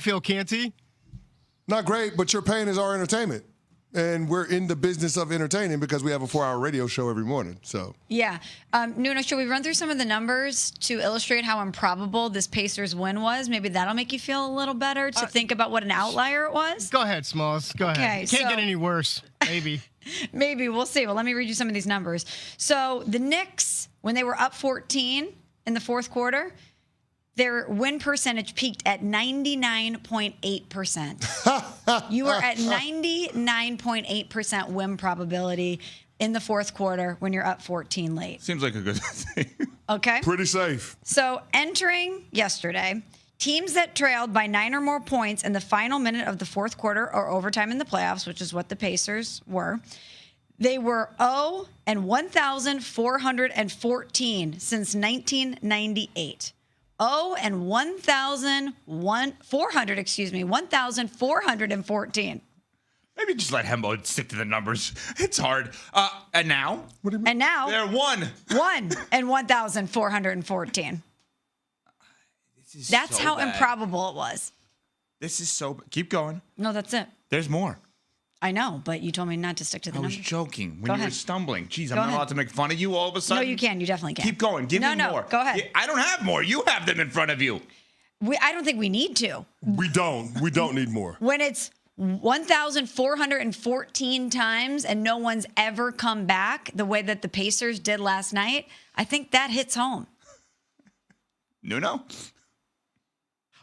feel, Canty? Not great, but your pain is our entertainment. And we're in the business of entertaining because we have a 4-hour radio show every morning. So yeah. Nuno, should we run through some of the numbers to illustrate how improbable this Pacers win was? Maybe that'll make you feel a little better to think about what an outlier it was. Go ahead, Smalls. Go ahead. It can't get any worse. Maybe. Maybe. We'll see. Well, let me read you some of these numbers. So the Knicks, when they were up 14 in the fourth quarter, their win percentage peaked at 99.8%. You are at 99.8% win probability in the fourth quarter when you're up 14 late. Seems like a good thing. Okay. Pretty safe. So entering yesterday, teams that trailed by 9 or more points in the final minute of the fourth quarter or overtime in the playoffs, which is what the Pacers were, they were 0 and 1,414 since 1998. 0 and 1,414. Maybe just let Hembo stick to the numbers. It's hard. And now? What do you mean? And now? They're 1 and 1,414. That's so how bad. improbable it was. This is so bad. Keep going. No, that's it. There's more. I know, but you told me not to stick to the I was numbers. joking when Go you were ahead. stumbling. Jeez, I'm Go not ahead. allowed to make fun of you all of a sudden. No, you can. You definitely can. Keep going. Give me more. Go ahead. Yeah, I don't have more. You have them in front of you. I don't think we need to. We don't need more. When it's 1,414 times and no one's ever come back the way that the Pacers did last night, I think that hits home. Nuno?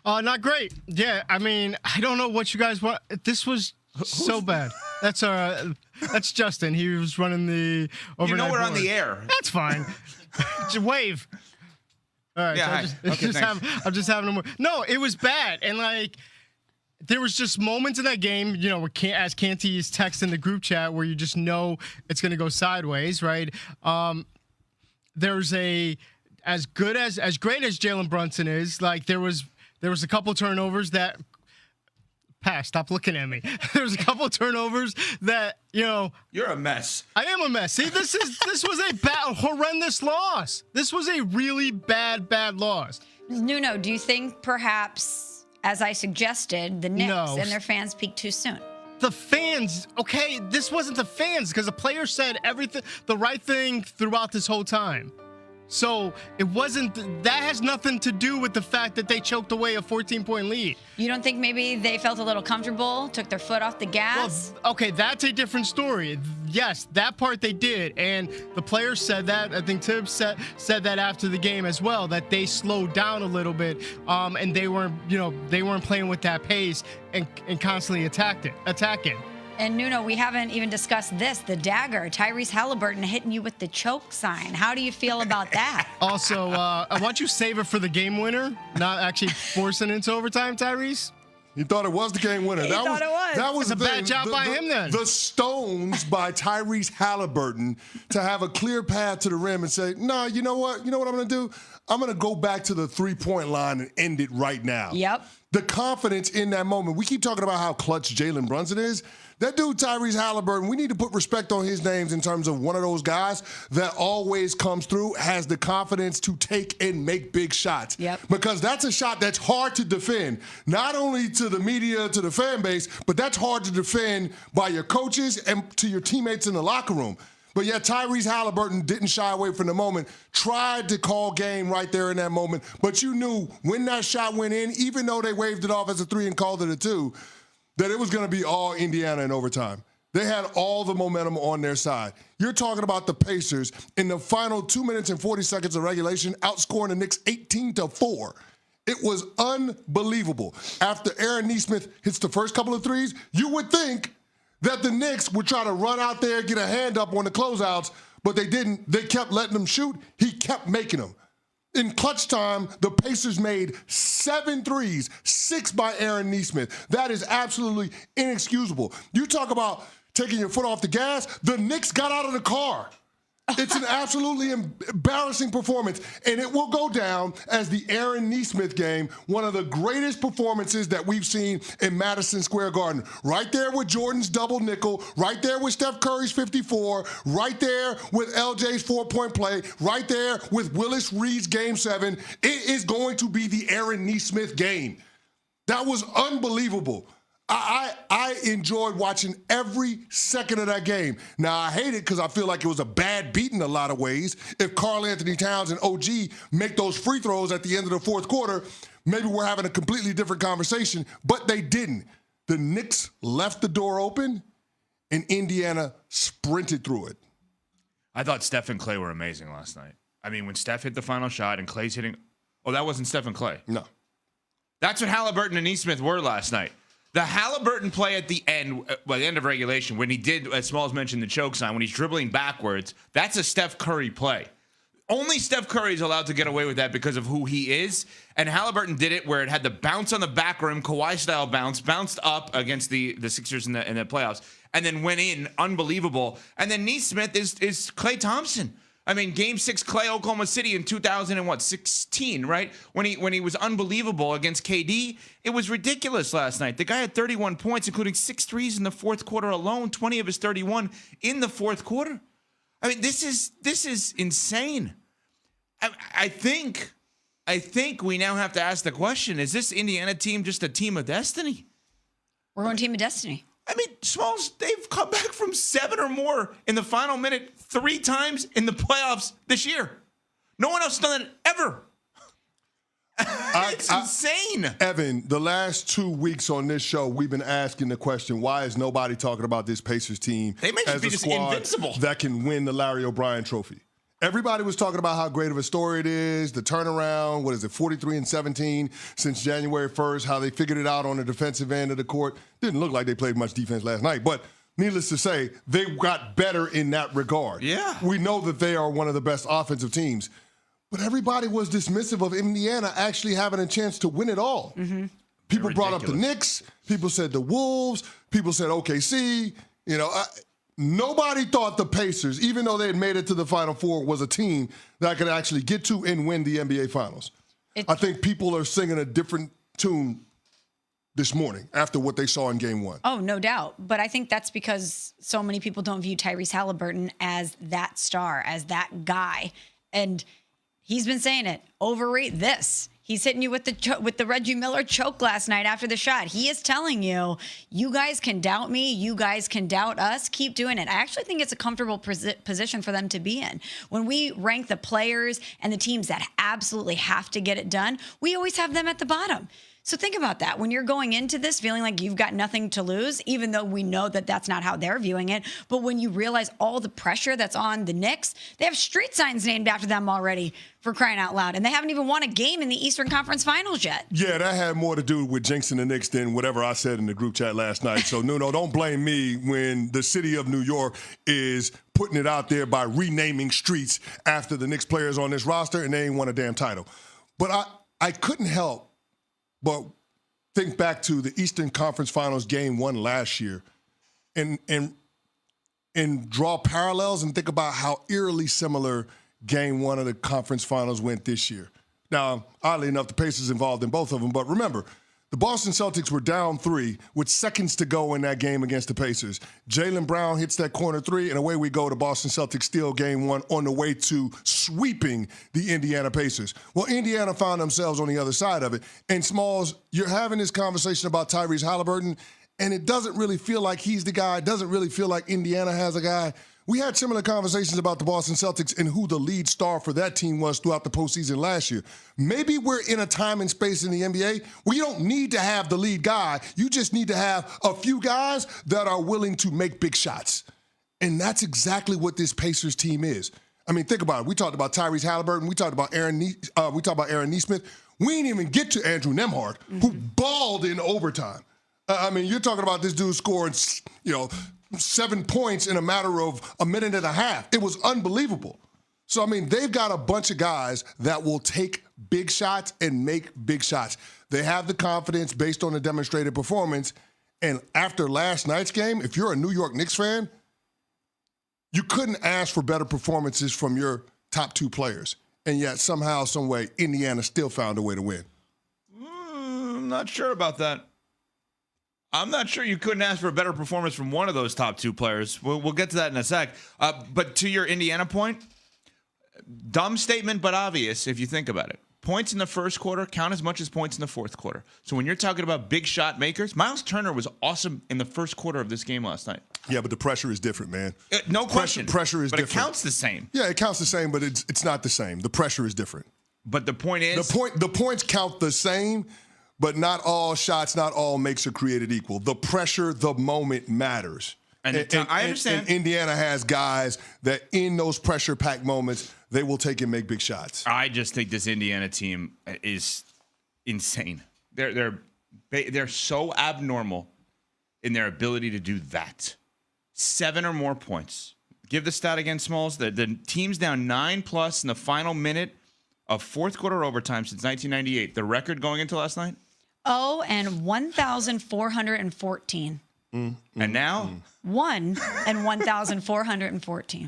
Not great. Yeah, I mean, I don't know what you guys want. This was so bad. That's Justin. He was running the overnight You know we're on board. the air. That's fine. Just wave. All right. Yeah, so hi. Okay, thanks. I'm just having a more. No, it was bad, and like there was just moments in that game, you know, as Canty is texting the group chat where you just know it's going to go sideways, right? There's as great as Jalen Brunson is, like there was a couple turnovers that. Pass. Stop looking at me. There's a couple turnovers that, you know. You're a mess. I am a mess. See, this was a horrendous loss. This was a really bad loss. Nuno, do you think perhaps, as I suggested, the Knicks and their fans peaked too soon? The fans, okay, this wasn't the fans because the players said the right thing throughout this whole time. So it wasn't. That has nothing to do with the fact that they choked away a 14-point lead. You don't think maybe they felt a little comfortable, took their foot off the gas? Well, okay, that's a different story. Yes, that part they did, and the players said that. I think Tibbs said that after the game as well, that they slowed down a little bit, and they weren't playing with that pace and constantly attacking. And Nuno, we haven't even discussed this, the dagger. Tyrese Halliburton hitting you with the choke sign. How do you feel about that? Also, I want you to save it for the game winner, not actually forcing it into overtime, Tyrese. He thought it was the game winner. That was a bad job by him then. The stones by Tyrese Halliburton to have a clear path to the rim and say, nah, you know what? You know what I'm going to do? I'm going to go back to the three-point line and end it right now. Yep. The confidence in that moment. We keep talking about how clutch Jalen Brunson is. That dude, Tyrese Halliburton, we need to put respect on his names in terms of one of those guys that always comes through, has the confidence to take and make big shots. Yep. Because that's a shot that's hard to defend, not only to the media, to the fan base, but that's hard to defend by your coaches and to your teammates in the locker room. But yet Tyrese Halliburton didn't shy away from the moment, tried to call game right there in that moment, but you knew when that shot went in, even though they waved it off as a 3 and called it a 2, that it was going to be all Indiana in overtime. They had all the momentum on their side. You're talking about the Pacers in the final 2 minutes and 40 seconds of regulation, outscoring the Knicks 18-4. It was unbelievable. After Aaron Nesmith hits the first couple of threes, you would think that the Knicks would try to run out there, get a hand up on the closeouts, but they didn't. They kept letting them shoot. He kept making them. In clutch time, the Pacers made 7 threes, 6 by Aaron Nesmith. That is absolutely inexcusable. You talk about taking your foot off the gas, the Knicks got out of the car. It's an absolutely embarrassing performance, and it will go down as the Aaron Nesmith game, one of the greatest performances that we've seen in Madison Square Garden. Right there with Jordan's double nickel, right there with Steph Curry's 54, right there with LJ's 4-point play, right there with Willis Reed's Game 7. It is going to be the Aaron Nesmith game. That was unbelievable. I enjoyed watching every second of that game. Now, I hate it because I feel like it was a bad beat in a lot of ways. If Karl Anthony Towns and OG make those free throws at the end of the fourth quarter, maybe we're having a completely different conversation, but they didn't. The Knicks left the door open, and Indiana sprinted through it. I thought Steph and Clay were amazing last night. I mean, when Steph hit the final shot and Clay's hitting – oh, that wasn't Steph and Clay. No. That's what Halliburton and Nesmith were last night. The Halliburton play at the end, well, the end of regulation, when he did, as Smalls mentioned, the choke sign, when he's dribbling backwards, that's a Steph Curry play. Only Steph Curry is allowed to get away with that because of who he is. And Halliburton did it where it had the bounce on the back rim, Kawhi-style bounce, bounced up against the Sixers in the playoffs, and then went in. Unbelievable. And then Nesmith is Klay Thompson. I mean, Game 6, Clay, Oklahoma City in 2016, right? When he was unbelievable against KD, it was ridiculous last night. The guy had 31 points, including 6 threes in the fourth quarter alone, 20 of his 31 in the fourth quarter. I mean, this is insane. I think we now have to ask the question, is this Indiana team just a team of destiny? We're going team of destiny. I mean, Smalls, they've come back from 7 or more in the final minute 3 times in the playoffs this year. No one else done it ever. It's insane. Evan, the last 2 weeks on this show, we've been asking the question, why is nobody talking about this Pacers team they may just as be a just squad invincible that can win the Larry O'Brien trophy? Everybody was talking about how great of a story it is, the turnaround, 43-17 since January 1st, how they figured it out on the defensive end of the court. Didn't look like they played much defense last night, but needless to say, they got better in that regard. Yeah. We know that they are one of the best offensive teams, but everybody was dismissive of Indiana actually having a chance to win it all. Mm-hmm. People brought up the Knicks. People said the Wolves. People said OKC. Nobody thought the Pacers, even though they had made it to the Final Four, was a team that could actually get to and win the NBA Finals. I think people are singing a different tune this morning after what they saw in Game 1. Oh, no doubt. But I think that's because so many people don't view Tyrese Halliburton as that star, as that guy. And he's been saying it. Overrate this. He's hitting you with the Reggie Miller choke last night after the shot. He is telling you, you guys can doubt me. You guys can doubt us. Keep doing it. I actually think it's a comfortable position for them to be in. When we rank the players and the teams that absolutely have to get it done, we always have them at the bottom. So think about that. When you're going into this feeling like you've got nothing to lose, even though we know that that's not how they're viewing it, but when you realize all the pressure that's on the Knicks, they have street signs named after them already, for crying out loud. And they haven't even won a game in the Eastern Conference Finals yet. Yeah, that had more to do with jinxing the Knicks than whatever I said in the group chat last night. So, Nuno, don't blame me when the city of New York is putting it out there by renaming streets after the Knicks players on this roster, and they ain't won a damn title. But I couldn't help but think back to the Eastern Conference Finals Game 1 last year and draw parallels and think about how eerily similar Game 1 of the conference finals went this year. Now, oddly enough, the Pacers involved in both of them, but remember, the Boston Celtics were down 3 with seconds to go in that game against the Pacers. Jalen Brown hits that corner 3, and away we go. The Boston Celtics steal Game 1 on the way to sweeping the Indiana Pacers. Well, Indiana found themselves on the other side of it. And Smalls, you're having this conversation about Tyrese Halliburton, and it doesn't really feel like he's the guy. It doesn't really feel like Indiana has a guy. We had similar conversations about the Boston Celtics and who the lead star for that team was throughout the postseason last year. Maybe we're in a time and space in the NBA where you don't need to have the lead guy. You just need to have a few guys that are willing to make big shots. And that's exactly what this Pacers team is. I mean, think about it. We talked about Tyrese Halliburton. We talked about Aaron Nesmith. We didn't even get to Andrew Nembhard, who balled in overtime. I mean, you're talking about this dude scoring, 7 points in a matter of a minute and a half. It was unbelievable. So, I mean, they've got a bunch of guys that will take big shots and make big shots. They have the confidence based on the demonstrated performance. And after last night's game, if you're a New York Knicks fan, you couldn't ask for better performances from your top 2 players. And yet, somehow, some way, Indiana still found a way to win. I'm not sure about that. I'm not sure you couldn't ask for a better performance from one of those top 2 players. We'll get to that in a sec. But to your Indiana point, dumb statement but obvious if you think about it. points in the first quarter count as much as points in the fourth quarter. So when you're talking about big shot makers, Miles Turner was awesome in the first quarter of this game last night. Yeah, but the pressure is different, man. No question. Pressure is different. But it counts the same. Yeah, it counts the same, but it's not the same. The pressure is different. But the point is... The points count the same, but not all shots, not all makes are created equal. The pressure, the moment matters. And I understand. And Indiana has guys that in those pressure-packed moments, they will take and make big shots. I just think this Indiana team is insane. They're so abnormal in their ability to do that. 7 or more points. Give the stat again, Smalls. The team's down 9+ in the final minute of fourth quarter overtime since 1998. The record going into last night? 1,414. And now? 1,414.